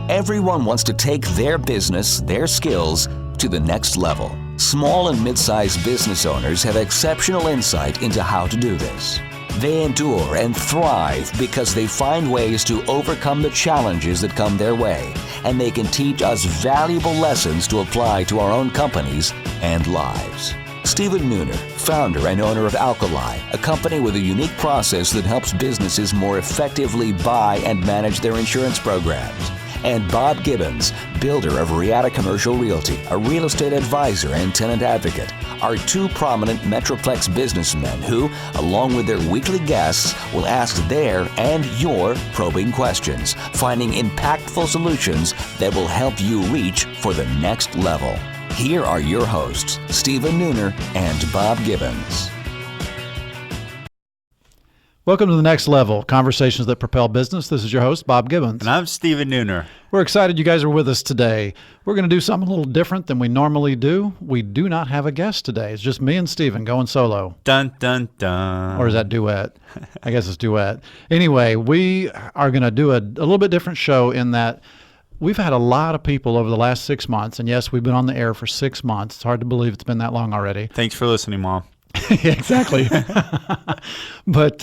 Everyone wants to take their business, their skills, to the next level. Small and mid-sized business owners have exceptional insight into how to do this. They endure and thrive because they find ways to overcome the challenges that come their way, and they can teach us valuable lessons to apply to our own companies and lives. Stephen Nooner, founder and owner of Alkali, a company with a unique process that helps businesses more effectively buy and manage their insurance programs. And Bob Gibbons, builder of Riata Commercial Realty, a real estate advisor and tenant advocate, are two prominent Metroplex businessmen who, along with their weekly guests, will ask their and your probing questions, finding impactful solutions that will help you reach for the next level. Here are your hosts, Stephen Nooner and Bob Gibbons. Welcome to The Next Level, Conversations That Propel Business. This is your host, Bob Gibbons. And I'm Stephen Nooner. We're excited you guys are with us today. We're going to do something a little different than we normally do. We do not have a guest today. It's just me and Stephen going solo. Dun, dun, dun. Or is that duet? I guess it's duet. Anyway, we are going to do a little bit different show in that we've had a lot of people over the last 6 months. And yes, we've been on the air for 6 months. It's hard to believe it's been that long already. Thanks for listening, Mom. Yeah, exactly. But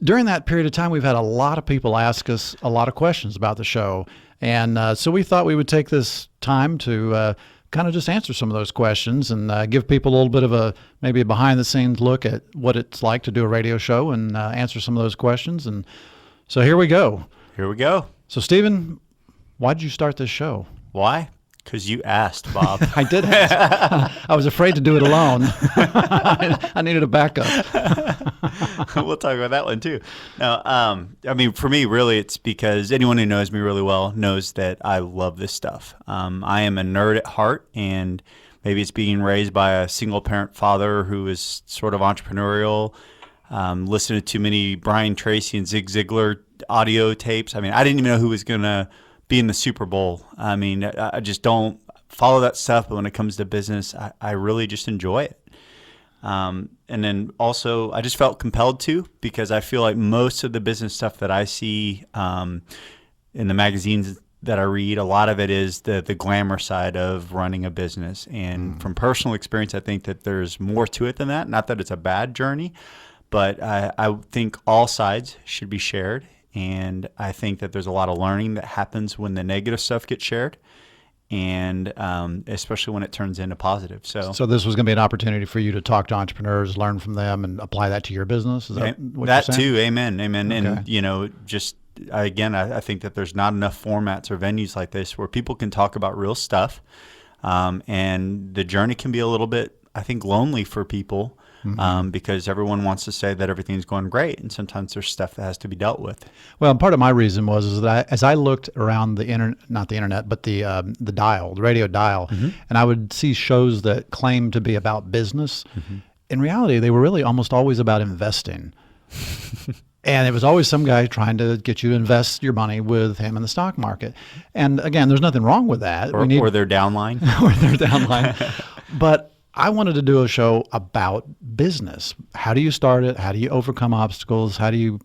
during that period of time, we've had a lot of people ask us a lot of questions about the show. And so we thought we would take this time to kind of just answer some of those questions and give people a little bit of maybe a behind-the-scenes look at what it's like to do a radio show and answer some of those questions. And so here we go. Here we go. So, Stephen, why did you start this show? Why? Because you asked, Bob. I did ask. I was afraid to do it alone. I needed a backup. We'll talk about that one too. Now, I mean, for me, really, it's because anyone who knows me really well knows that I love this stuff. I am a nerd at heart, and maybe it's being raised by a single-parent father who is sort of entrepreneurial, listening to too many Brian Tracy and Zig Ziglar audio tapes. I mean, I didn't even know who was going to be in the Super Bowl. I mean, I just don't follow that stuff, but when it comes to business, I really just enjoy it. And then also, I just felt compelled to, because I feel like most of the business stuff that I see in the magazines that I read, a lot of it is the glamour side of running a business. And from personal experience, I think that there's more to it than that. Not that it's a bad journey, but I think all sides should be shared. And I think that there's a lot of learning that happens when the negative stuff gets shared, and especially when it turns into positive. So this was going to be an opportunity for you to talk to entrepreneurs, learn from them, and apply that to your business? Is that what that you're saying? too, amen. Okay. And, you know, just, again, I think that there's not enough formats or venues like this where people can talk about real stuff, and the journey can be a little bit, I think, lonely for people. Because everyone wants to say that everything's going great, and sometimes there's stuff that has to be dealt with. Well, part of my reason was that as I looked around the internet, not the internet, but the dial, the radio dial, and I would see shows that claimed to be about business. In reality, they were really almost always about investing. And it was always some guy trying to get you to invest your money with him in the stock market. And again, there's nothing wrong with that. Or their downline. Or their downline. But I wanted to do a show about business. How do you start it? How do you overcome obstacles? How do you,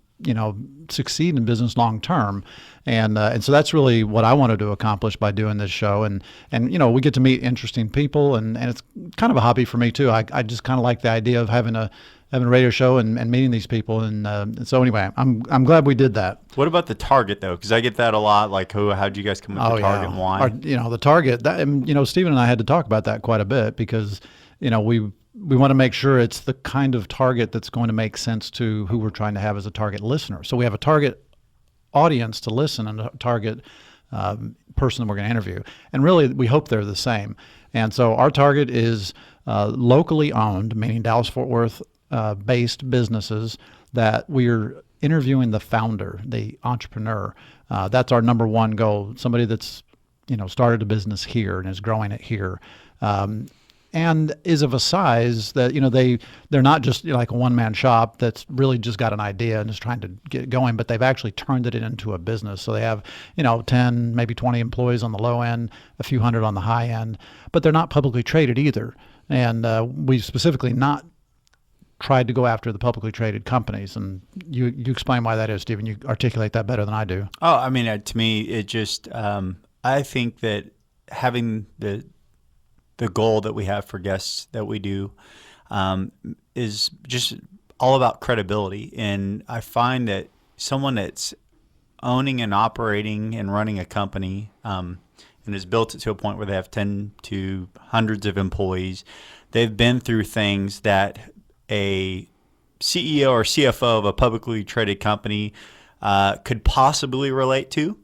succeed in business long term? And so that's really what I wanted to accomplish by doing this show. And we get to meet interesting people, and it's kind of a hobby for me too. I just kind of like the idea of having a radio show and meeting these people. And so anyway, I'm glad we did that. What about the target though? Because I get that a lot. Like, how'd you guys come up with the target and why? The target. Stephen and I had to talk about that quite a bit because we want to make sure it's the kind of target that's going to make sense to who we're trying to have as a target listener. So we have a target audience to listen and a target person that we're going to interview. And really, we hope they're the same. And so our target is locally owned, meaning Dallas-Fort Worth based businesses that we're interviewing the founder, the entrepreneur. That's our number one goal, somebody that's started a business here and is growing it here. And is of a size that, they're not just like a one-man shop that's really just got an idea and is trying to get going, but they've actually turned it into a business. So they have, 10, maybe 20 employees on the low end, a few hundred on the high end, but they're not publicly traded either. And we specifically not tried to go after the publicly traded companies. And you explain why that is, Stephen. You articulate that better than I do. Oh, I mean, to me, it just I think that having the goal that we have for guests that we do is just all about credibility. And I find that someone that's owning and operating and running a company and has built it to a point where they have 10 to hundreds of employees, they've been through things that a CEO or CFO of a publicly traded company could possibly relate to.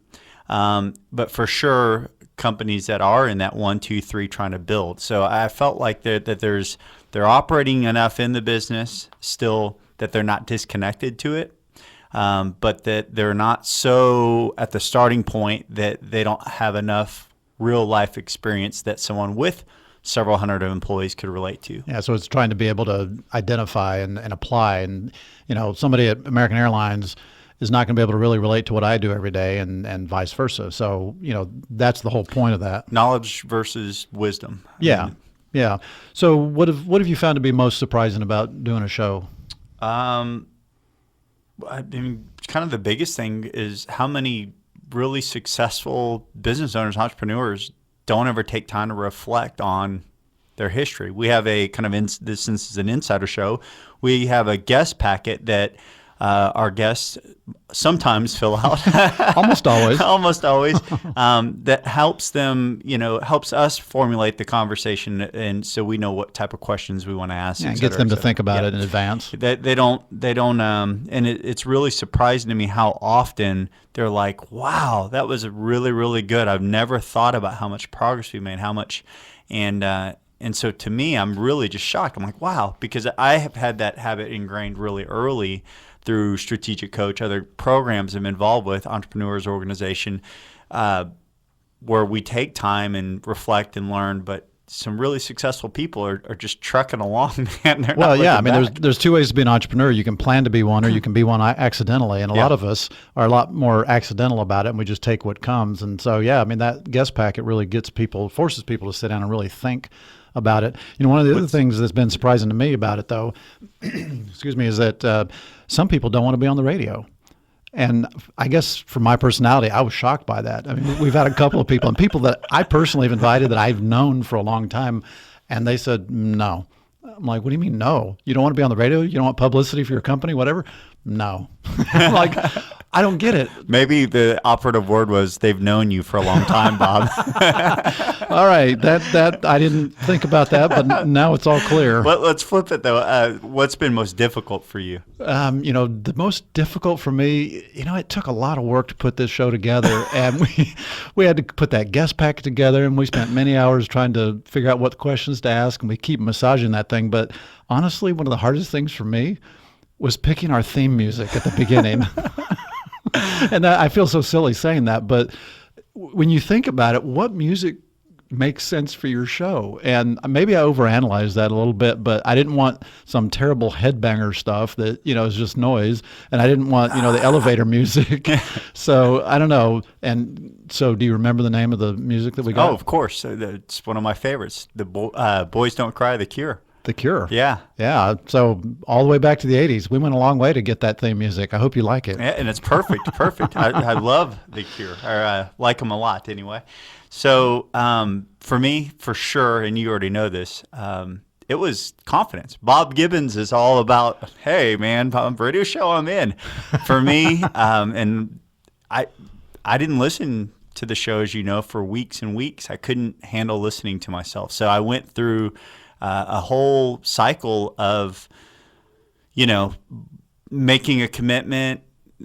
But for sure, companies that are in that 1, 2, 3 trying to build. So I felt like they're operating enough in the business still that they're not disconnected to it, but that they're not so at the starting point that they don't have enough real life experience that someone with several hundred of employees could relate to. Yeah, so it's trying to be able to identify and apply. And, somebody at American Airlines is not going to be able to really relate to what I do every day and vice versa. So, that's the whole point of that. Knowledge versus wisdom. Yeah. Yeah. So what have you found to be most surprising about doing a show? I mean, kind of the biggest thing is how many really successful business owners, entrepreneurs don't ever take time to reflect on their history. We have a kind of, since it's an insider show, we have a guest packet that our guests sometimes fill out. Almost always. Almost always. That helps them, helps us formulate the conversation, and so we know what type of questions we want to ask. Yeah, it gets them to think about it in advance. They don't, and it's really surprising to me how often they're like, wow, that was really, really good. I've never thought about how much progress we made, how much, and so to me, I'm really just shocked. I'm like, wow, because I have had that habit ingrained really early through Strategic Coach, other programs I'm involved with, Entrepreneurs Organization, where we take time and reflect and learn, but some really successful people are just trucking along, man. They're well, not yeah, I looking mean, back. there's two ways to be an entrepreneur. You can plan to be one, or you can be one accidentally. And a lot of us are a lot more accidental about it, and we just take what comes. And so, yeah, I mean, that guest packet really forces people to sit down and really think about it. One of the other things that's been surprising to me about it, though, excuse me, is that some people don't want to be on the radio. And I guess for my personality, I was shocked by that. I mean, we've had a couple of people, and people that I personally have invited that I've known for a long time, and they said no. I'm like, what do you mean no? You don't want to be on the radio? You don't want publicity for your company, whatever? No. I'm like, I don't get it. Maybe the operative word was they've known you for a long time, Bob. All right, that I didn't think about that, but now it's all clear. Let's flip it though. What's been most difficult for you? The most difficult for me, it took a lot of work to put this show together, and we had to put that guest packet together, and we spent many hours trying to figure out what questions to ask, and we keep massaging that thing. But honestly, one of the hardest things for me was picking our theme music at the beginning. And I feel so silly saying that, but when you think about it, what music makes sense for your show? And maybe I overanalyzed that a little bit, but I didn't want some terrible headbanger stuff that, is just noise. And I didn't want, the elevator music. So I don't know. And so do you remember the name of the music that we got? Oh, of course. It's one of my favorites. The Boys Don't Cry, The Cure. The Cure. Yeah. Yeah. So all the way back to the 80s, we went a long way to get that theme music. I hope you like it. Yeah, and it's perfect. Perfect. I love The Cure, or like them a lot anyway. So for me, for sure, and you already know this, it was confidence. Bob Gibbons is all about, hey, man, radio show, I'm in. For me, and I didn't listen to the show, as you know, for weeks and weeks. I couldn't handle listening to myself. So I went through a whole cycle of, making a commitment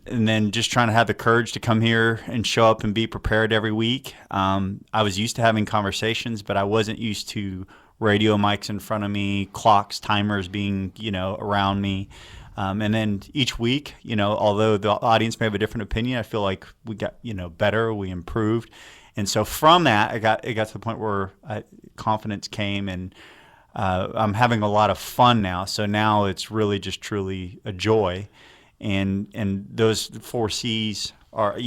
and then just trying to have the courage to come here and show up and be prepared every week. I was used to having conversations, but I wasn't used to radio mics in front of me, clocks, timers being, around me. And then each week, although the audience may have a different opinion, I feel like we got, better, we improved. And so from that, it got to the point where confidence came, and I'm having a lot of fun now. So now it's really just truly a joy. And those 4 C's are,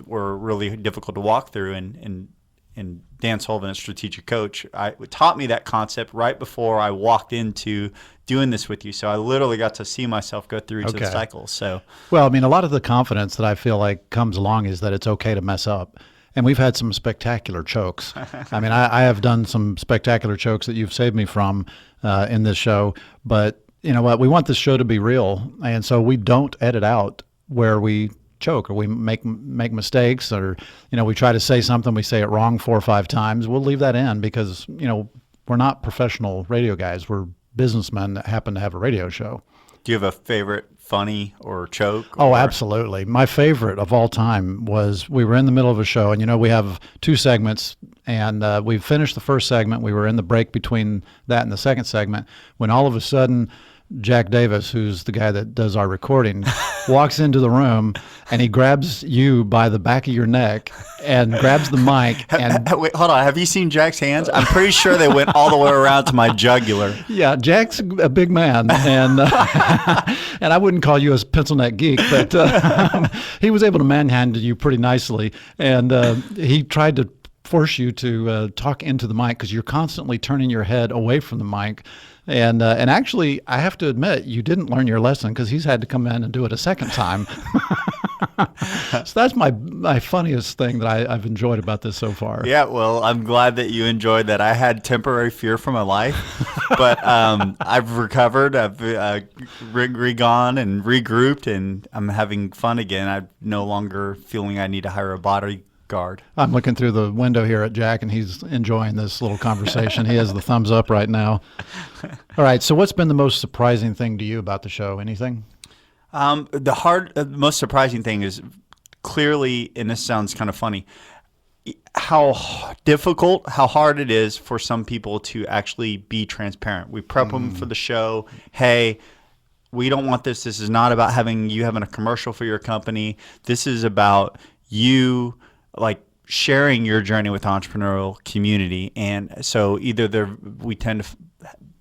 were really difficult to walk through. And and Dan Sullivan, a strategic coach, taught me that concept right before I walked into doing this with you. So I literally got to see myself go through each of the cycles. So, well, I mean, a lot of the confidence that I feel like comes along is that it's okay to mess up. And we've had some spectacular chokes. I mean, I have done some spectacular chokes that you've saved me from in this show. But you know what? We want this show to be real. And so we don't edit out where we choke or we make mistakes, or, you know, we try to say something, we say it wrong 4 or 5 times. We'll leave that in because, you know, we're not professional radio guys. We're businessmen that happen to have a radio show. Do you have a favorite funny or choke? Oh, absolutely. My favorite of all time was we were in the middle of a show, and, you know, we have 2 segments, and we finished the first segment. We were in the break between that and the second segment when all of a sudden Jack Davis, who's the guy that does our recording, walks into the room and he grabs you by the back of your neck and grabs the mic. And wait, hold on. Have you seen Jack's hands? I'm pretty sure they went all the way around to my jugular. Yeah, Jack's a big man, and and I wouldn't call you a pencil neck geek, but he was able to manhandle you pretty nicely, and he tried to force you to talk into the mic because you're constantly turning your head away from the mic. And actually, I have to admit, you didn't learn your lesson because he's had to come in and do it a second time. So that's my funniest thing that I've enjoyed about this so far. Yeah, well, I'm glad that you enjoyed that. I had temporary fear for my life, but I've recovered. I've re-gone and regrouped, and I'm having fun again. I'm no longer feeling I need to hire a bodyguard. I'm looking through the window here at Jack, and he's enjoying this little conversation. He has the thumbs up right now. All right, so what's been the most surprising thing to you about the show? Anything? The most surprising thing is clearly, and this sounds kind of funny, how hard it is for some people to actually be transparent. We prep them for the show. Hey, we don't want this. This is not about having a commercial for your company. This is about you like sharing your journey with the entrepreneurial community. And so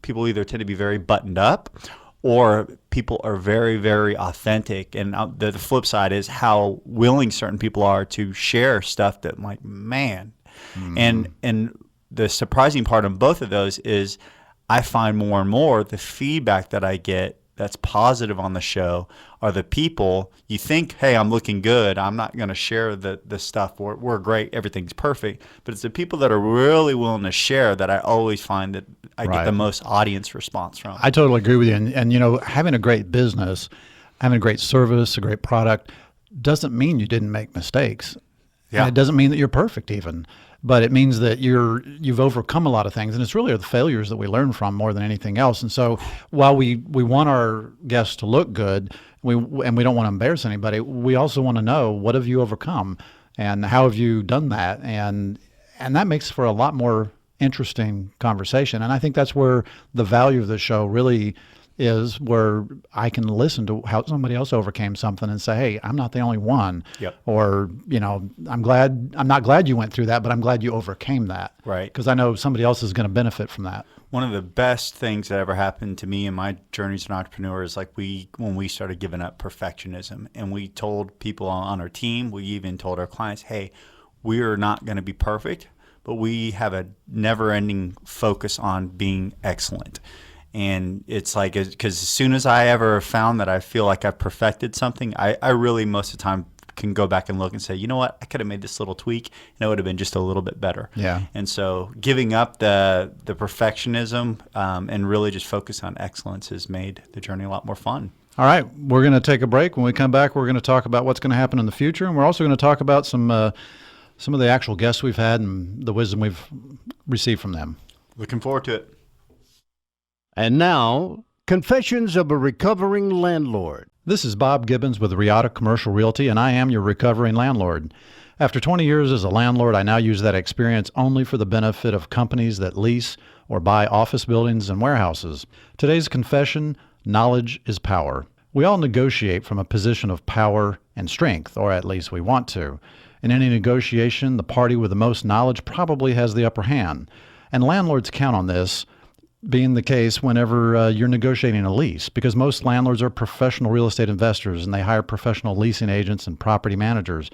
people either tend to be very buttoned up, or people are very, very authentic. And the flip side is how willing certain people are to share stuff that, like, man. And the surprising part of both of those is I find more and more the feedback that I get that's positive on the show are the people you think, hey, I'm looking good, I'm not going to share the stuff, we're great, everything's perfect. But it's the people that are really willing to share that I always find that I get the most audience response from. I totally agree with you. And you know, having a great business, having a great service, a great product doesn't mean you didn't make mistakes. Yeah. And it doesn't mean that you're perfect even. But it means that you've overcome a lot of things, and it's really the failures that we learn from more than anything else. And so, while we want our guests to look good, and we don't want to embarrass anybody, we also want to know, what have you overcome, and how have you done that, and that makes for a lot more interesting conversation. And I think that's where the value of the show really is, where I can listen to how somebody else overcame something and say, hey, I'm not the only one. Yep. Or, you know, I'm not glad you went through that, but I'm glad you overcame that. Right. Because I know somebody else is going to benefit from that. One of the best things that ever happened to me in my journey as an entrepreneur is like when we started giving up perfectionism, and we told people on our team, we even told our clients, hey, we are not going to be perfect, but we have a never-ending focus on being excellent. And it's like, because as soon as I ever found that I feel like I've perfected something, I really most of the time can go back and look and say, you know what, I could have made this little tweak and it would have been just a little bit better. Yeah. And so giving up the perfectionism and really just focus on excellence has made the journey a lot more fun. All right, we're going to take a break. When we come back, we're going to talk about what's going to happen in the future, and we're also going to talk about some of the actual guests we've had and the wisdom we've received from them. Looking forward to it. And now, Confessions of a Recovering Landlord. This is Bob Gibbons with Riata Commercial Realty, and I am your recovering landlord. After 20 years as a landlord, I now use that experience only for the benefit of companies that lease or buy office buildings and warehouses. Today's confession: knowledge is power. We all negotiate from a position of power and strength, or at least we want to. In any negotiation, the party with the most knowledge probably has the upper hand, and landlords count on this being the case whenever you're negotiating a lease, because most landlords are professional real estate investors and they hire professional leasing agents and property managers.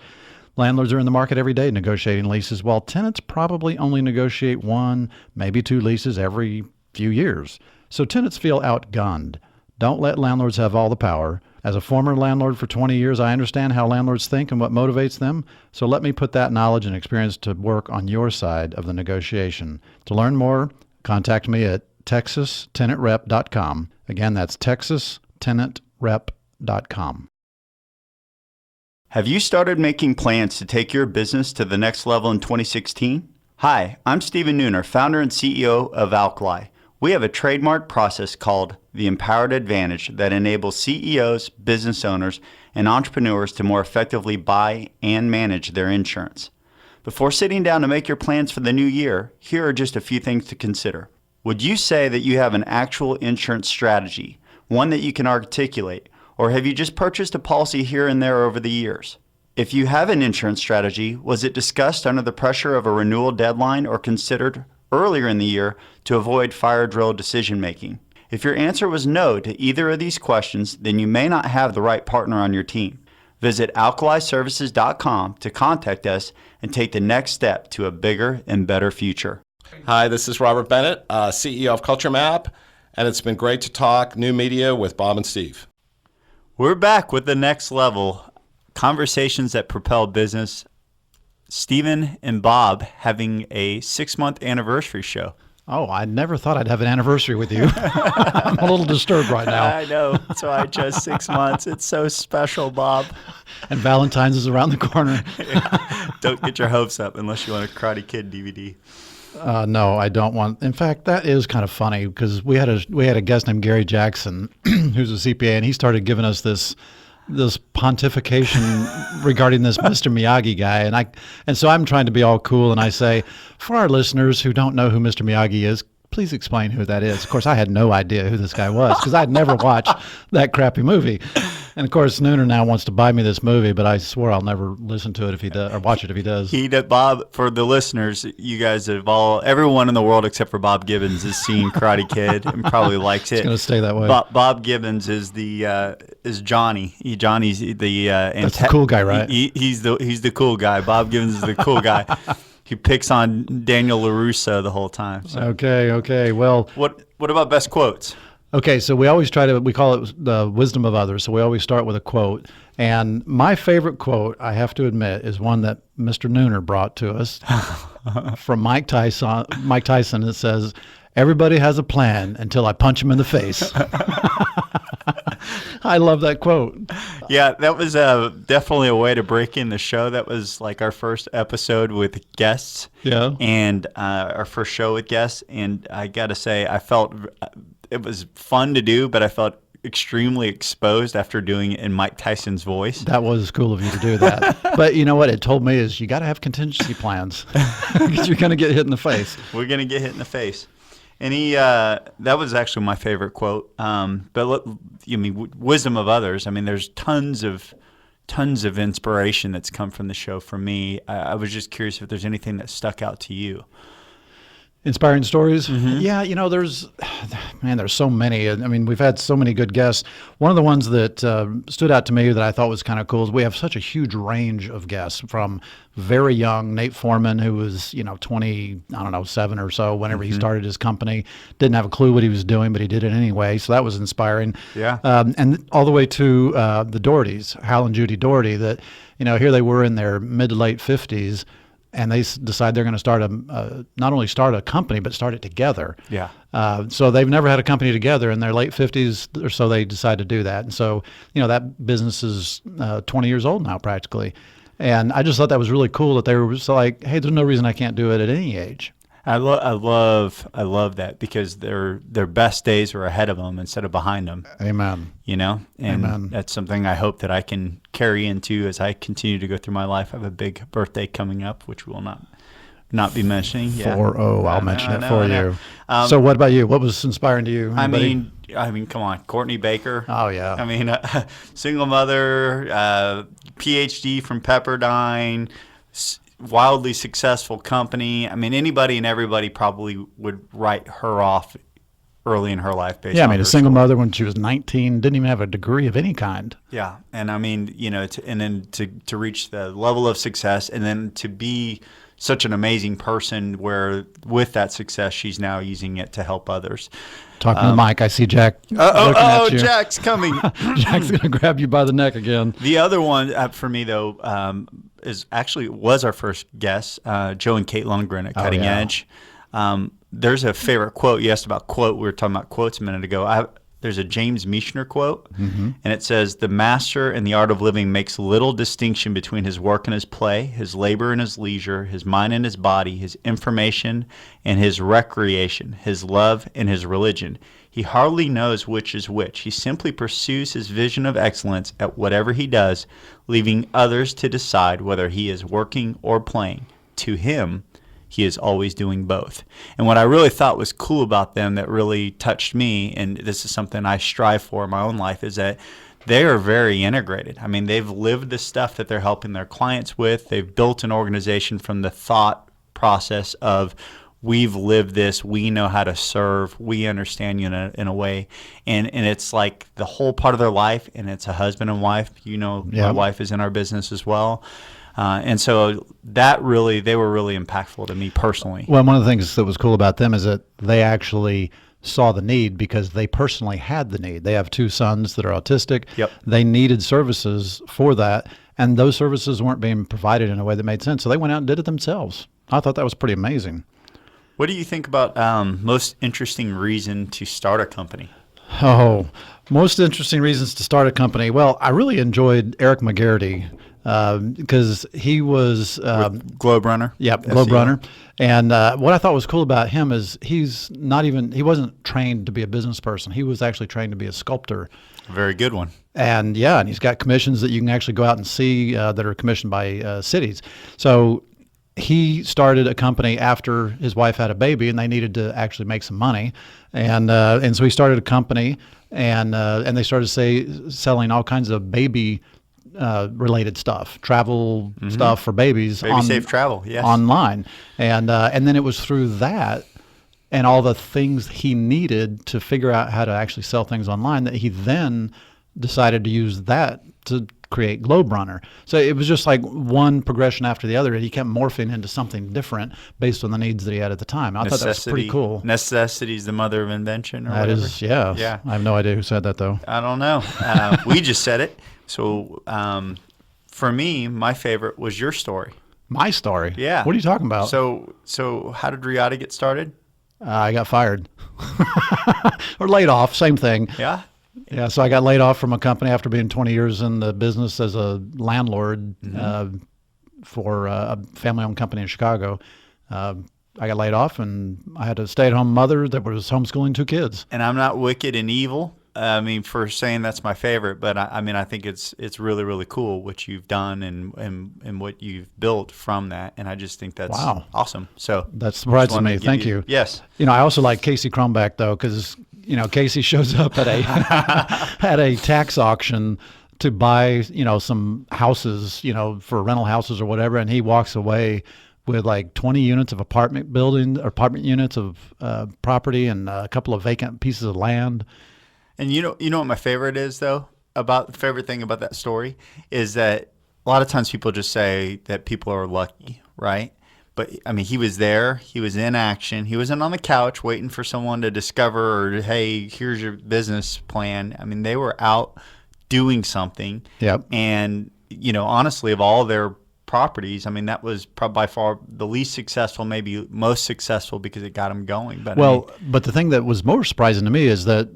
Landlords are in the market every day negotiating leases, while tenants probably only negotiate one, maybe two leases every few years. So tenants feel outgunned. Don't let landlords have all the power. As a former landlord for 20 years, I understand how landlords think and what motivates them. So let me put that knowledge and experience to work on your side of the negotiation. To learn more, contact me at texastenantrep.com. Again, that's texastenantrep.com. Have you started making plans to take your business to the next level in 2016? Hi, I'm Stephen Nooner, founder and CEO of Alkali. We have a trademark process called the Empowered Advantage that enables CEOs, business owners, and entrepreneurs to more effectively buy and manage their insurance. Before sitting down to make your plans for the new year, here are just a few things to consider. Would you say that you have an actual insurance strategy, one that you can articulate, or have you just purchased a policy here and there over the years? If you have an insurance strategy, was it discussed under the pressure of a renewal deadline or considered earlier in the year to avoid fire drill decision making? If your answer was no to either of these questions, then you may not have the right partner on your team. Visit alkaliservices.com to contact us and take the next step to a bigger and better future. Hi, this is Robert Bennett, CEO of Culture Map, and it's been great to talk new media with Bob and Steve. We're back with the next level, conversations that propel business. Stephen and Bob having a 6-month anniversary show. Oh, I never thought I'd have an anniversary with you. I'm a little disturbed right now. I know. That's why I chose 6 months. It's so special, Bob. And Valentine's is around the corner. Don't get your hopes up unless you want a Karate Kid DVD. No, I don't want. In fact, that is kind of funny because we had a guest named Gary Jackson, who's a CPA, and he started giving us this pontification regarding this Mr. Miyagi guy, and so I'm trying to be all cool, and I say, for our listeners who don't know who Mr. Miyagi is, please explain who that is. Of course, I had no idea who this guy was because I'd never watched that crappy movie. And of course, Nooner now wants to buy me this movie, but I swore I'll never listen to it if he does, or watch it if he does. Bob, for the listeners, you guys have everyone in the world except for Bob Gibbons has seen Karate Kid and probably likes it. It's going to stay that way. Bob Gibbons is Johnny. Johnny's the that's the cool guy, right? He's the cool guy. Bob Gibbons is the cool guy. He picks on Daniel LaRusso the whole time. So. Okay. Well, what about best quotes? Okay, so we call it the wisdom of others. So we always start with a quote. And my favorite quote, I have to admit, is one that Mr. Nooner brought to us from Mike Tyson. It says, "Everybody has a plan until I punch him in the face." I love that quote. Yeah, that was definitely a way to break in the show. That was like our first episode with guests. Yeah. And our first show with guests. And I got to say, I felt it was fun to do, but I felt extremely exposed after doing it in Mike Tyson's voice. That was cool of you to do that. But you know what it told me is you got to have contingency plans because you're going to get hit in the face. We're going to get hit in the face. And that was actually my favorite quote. But wisdom of others. I mean, there's tons of inspiration that's come from the show for me. I was just curious if there's anything that stuck out to you. Inspiring stories? Mm-hmm. Yeah, there's so many. I mean, we've had so many good guests. One of the ones that stood out to me that I thought was kind of cool is we have such a huge range of guests, from very young Nate Foreman, who was, 7 or so whenever he started his company, didn't have a clue what he was doing, but he did it anyway. So that was inspiring. Yeah. And all the way to the Dohertys, Hal and Judy Doherty, that, here they were in their mid to late 50s. And they decide they're going to not only start a company, but start it together. Yeah. So they've never had a company together. In their late 50s or so, they decide to do that. And so, that business is 20 years old now practically. And I just thought that was really cool that they were just like, hey, there's no reason I can't do it at any age. I love that because their best days are ahead of them instead of behind them. Amen. And Amen. That's something I hope that I can carry into as I continue to go through my life. I have a big birthday coming up, which we will not be mentioning. Yeah. I'll mention it for you. So what about you? What was inspiring to you? Anybody? I mean, come on, Courtney Baker. Oh yeah. I mean, single mother, PhD from Pepperdine. Wildly successful company. I mean, anybody and everybody probably would write her off early in her life. Based Yeah, I on mean, her a single story. mother when she was 19, didn't even have a degree of any kind. Yeah, and I mean, and then to reach the level of success, and then to be such an amazing person, where with that success, she's now using it to help others. Talking to the mic, I see Jack looking at you. Jack's coming. Jack's going to grab you by the neck again. The other one for me though was our first guest, Joe and Kate Lundgren at Cutting yeah. Edge. There's a favorite quote. You asked about quote. We were talking about quotes a minute ago. There's a James Michener quote, and it says, "The master in the art of living makes little distinction between his work and his play, his labor and his leisure, his mind and his body, his information and his recreation, his love and his religion. He hardly knows which is which. He simply pursues his vision of excellence at whatever he does, leaving others to decide whether he is working or playing. To him, he is always doing both." And what I really thought was cool about them that really touched me, and this is something I strive for in my own life, is that they are very integrated. I mean, they've lived the stuff that they're helping their clients with. They've built an organization from the thought process of, we've lived this, we know how to serve, we understand you in a way. And it's like the whole part of their life, and it's a husband and wife. My wife is in our business as well. And so they were really impactful to me personally. Well, one of the things that was cool about them is that they actually saw the need because they personally had the need. They have 2 sons that are autistic. Yep. They needed services for that, and those services weren't being provided in a way that made sense. So they went out and did it themselves. I thought that was pretty amazing. What do you think about most interesting reason to start a company? Oh, most interesting reasons to start a company. Well, I really enjoyed Eric McGarity because he was Globe Runner? Yep, SEO. Globe Runner. And what I thought was cool about him is he wasn't trained to be a business person. He was actually trained to be a sculptor. Very good one. And and he's got commissions that you can actually go out and see that are commissioned by cities. So he started a company after his wife had a baby, and they needed to actually make some money. And so he started a company, and they started selling all kinds of baby related stuff, travel stuff for babies, Baby safe travel, yes. online, and then it was through that and all the things he needed to figure out how to actually sell things online that he then decided to use that to create Globe Runner. So it was just like one progression after the other, and he kept morphing into something different based on the needs that he had at the time. I thought that was pretty cool. Necessity is the mother of invention, or That whatever. is, yeah. Yeah. I have no idea who said that, though. I don't know. We just said it. So for me, my favorite was your story. My story? Yeah. What are you talking about? So how did Riyadi get started? I got fired. Or laid off, same thing. Yeah. Yeah, so I got laid off from a company after being 20 years in the business as a landlord for a family-owned company in Chicago. I got laid off, and I had a stay-at-home mother that was homeschooling 2 kids. And I'm not wicked and evil. I mean, for saying that's my favorite, but I think it's really, really cool what you've done and what you've built from that. And I just think that's awesome. So That surprised me. Thank you. Yes. I also like Casey Cronbach, though, because Casey shows up at a at a tax auction to buy some houses for rental houses or whatever, and he walks away with like 20 units of apartment units of property and a couple of vacant pieces of land. And you know what my favorite is, though? The favorite thing about that story is that a lot of times people just say that people are lucky, right? But I mean, he was there. He was in action. He wasn't on the couch waiting for someone to discover, or hey, here's your business plan. I mean, they were out doing something. Yep. And honestly, of all their properties, I mean, that was probably by far the least successful, maybe most successful, because it got them going. But but the thing that was more surprising to me is that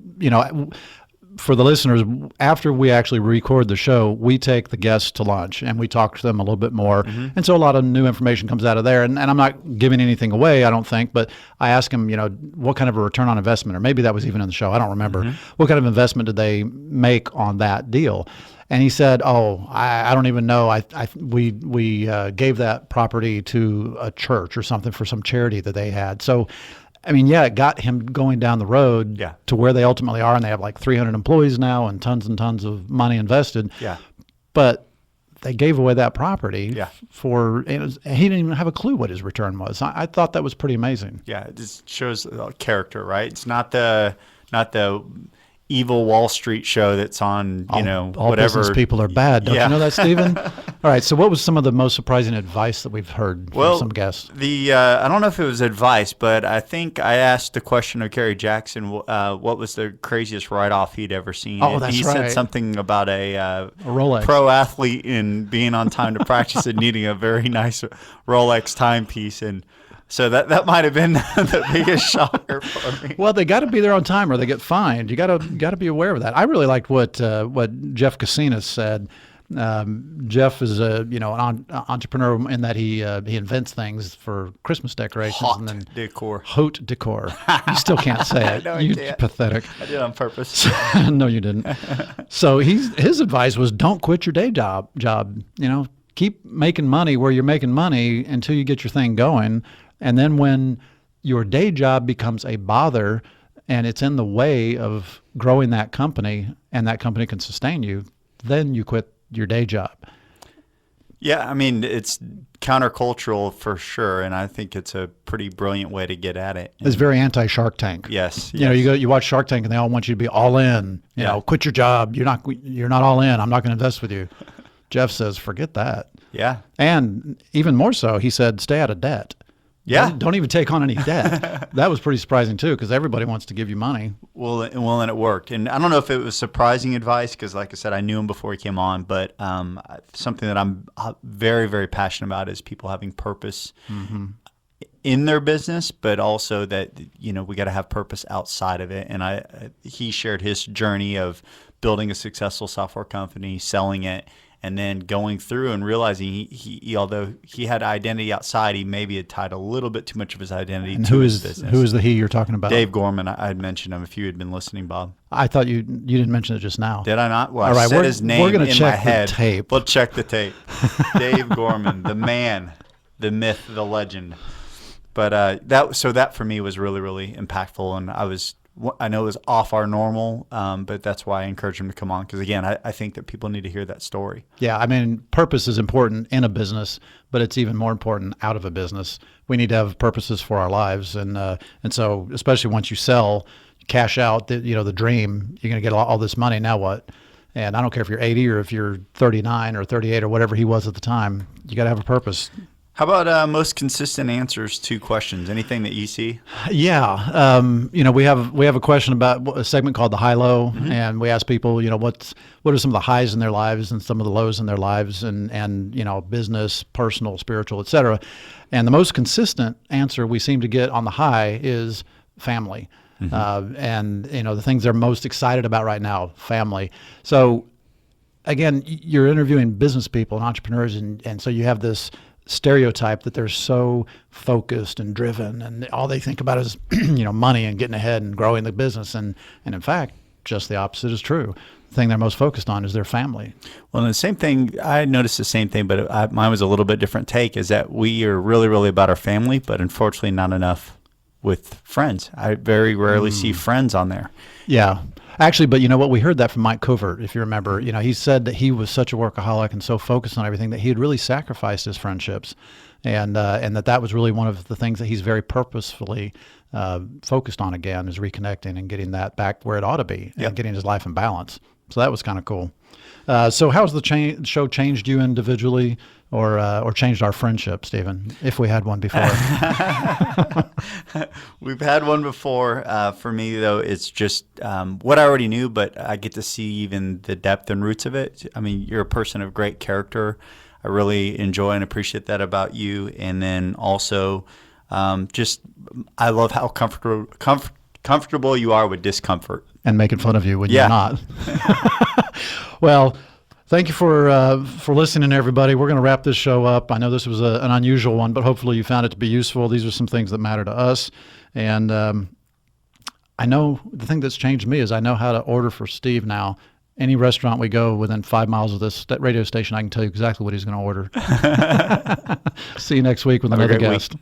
for the listeners, after we actually record the show, we take the guests to lunch and we talk to them a little bit more. And so a lot of new information comes out of there. And I'm not giving anything away, I don't think, but I ask them, what kind of a return on investment, or maybe that was even in the show, I don't remember. What kind of investment did they make on that deal? And he said, I don't even know. We gave that property to a church or something for some charity that they had. So, I mean, it got him going down the road to where they ultimately are, and they have like 300 employees now and tons of money invested. Yeah. But they gave away that property Yeah. for, he didn't even have a clue what his return was. I thought that was pretty amazing. Yeah, it just shows character, right? It's not the evil Wall Street show that's on, All whatever. business people are bad. Don't Yeah. you know that, Stephen? All right. So what was some of the most surprising advice that we've heard from some guests? I don't know if it was advice, but I think I asked the question of Kerry Jackson, what was the craziest write-off he'd ever seen. Oh, And that's he right. said something about a Rolex. pro athlete and being on time to practice and needing a very nice Rolex timepiece. And so that might have been the biggest shocker for me. Well, they got to be there on time or they get fined. You got to be aware of that. I really liked what Jeff Casinas said. Jeff is an entrepreneur in that he invents things for Christmas decorations and then Haute decor. You still can't say it. No, I You can't. pathetic. I did on purpose. No, you didn't. So his advice was don't quit your day job. Keep making money where you're making money until you get your thing going. And then when your day job becomes a bother and it's in the way of growing that company and that company can sustain you, then you quit your day job. Yeah, I mean, it's countercultural for sure, and I think it's a pretty brilliant way to get at it. It's very anti-Shark Tank. Yes. You watch Shark Tank and they all want you to be all in. Quit your job. You're not all in. I'm not going to invest with you. Jeff says, forget that. Yeah. And even more so, he said, stay out of debt. Yeah. Don't even take on any debt. That was pretty surprising too, because everybody wants to give you money. Well, and it worked. And I don't know if it was surprising advice because, like I said, I knew him before he came on. But something that I'm very, very passionate about is people having purpose in their business, but also that we got to have purpose outside of it. And he shared his journey of building a successful software company, selling it, and then going through and realizing he although he had identity outside, he maybe had tied a little bit too much of his identity to his business. Who is the he you're talking about? Dave Gorman. I had mentioned him if you had been listening, Bob. I thought you didn't mention it just now. Did I not? Well, All right, I said his name we're gonna in check my head. The tape. We'll check the tape. Dave Gorman, the man, the myth, the legend. But that for me was really, really impactful, and I know it was off our normal, but that's why I encourage him to come on because, again, I think that people need to hear that story. Yeah, I mean, purpose is important in a business, but it's even more important out of a business. We need to have purposes for our lives, and so especially once you sell, cash out, the dream, you're going to get all this money. Now what? And I don't care if you're 80 or if you're 39 or 38 or whatever he was at the time. You got to have a purpose. How about most consistent answers to questions? Anything that you see? Yeah, we have a question about a segment called the high low, and we ask people, what are some of the highs in their lives and some of the lows in their lives, and business, personal, spiritual, etc. And the most consistent answer we seem to get on the high is family, and the things they're most excited about right now, family. So again, you're interviewing business people and entrepreneurs, and so you have this stereotype that they're so focused and driven and all they think about is money and getting ahead and growing the business, and in fact just the opposite is true. The thing they're most focused on is their family. Well, and the same thing, I noticed the same thing, but mine was a little bit different take, is that we are really, really about our family, but unfortunately not enough with friends. I very rarely see friends on there. Yeah. Actually, but what, we heard that from Mike Covert, if you remember. He said that he was such a workaholic and so focused on everything that he had really sacrificed his friendships, and that was really one of the things that he's very purposefully focused on again, is reconnecting and getting that back where it ought to be, and getting his life in balance. So that was kind of cool. So how's the show changed you individually, or changed our friendship, Stephen, if we had one before? We've had one before. For me, though, it's just what I already knew, but I get to see even the depth and roots of it. I mean, you're a person of great character. I really enjoy and appreciate that about you. And then also, I love how comfortable you are with discomfort. And making fun of you when you're not. Well, thank you for listening, everybody. We're going to wrap this show up. I know this was an unusual one, but hopefully you found it to be useful. These are some things that matter to us. And I know the thing that's changed me is I know how to order for Steve now. Any restaurant we go within 5 miles of this radio station, I can tell you exactly what he's going to order. See you next week with another guest.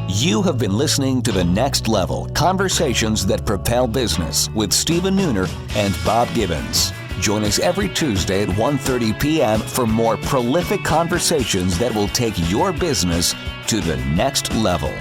You have been listening to The Next Level, Conversations that Propel Business with Stephen Nooner and Bob Gibbons. Join us every Tuesday at 1:30 p.m. for more prolific conversations that will take your business to the next level.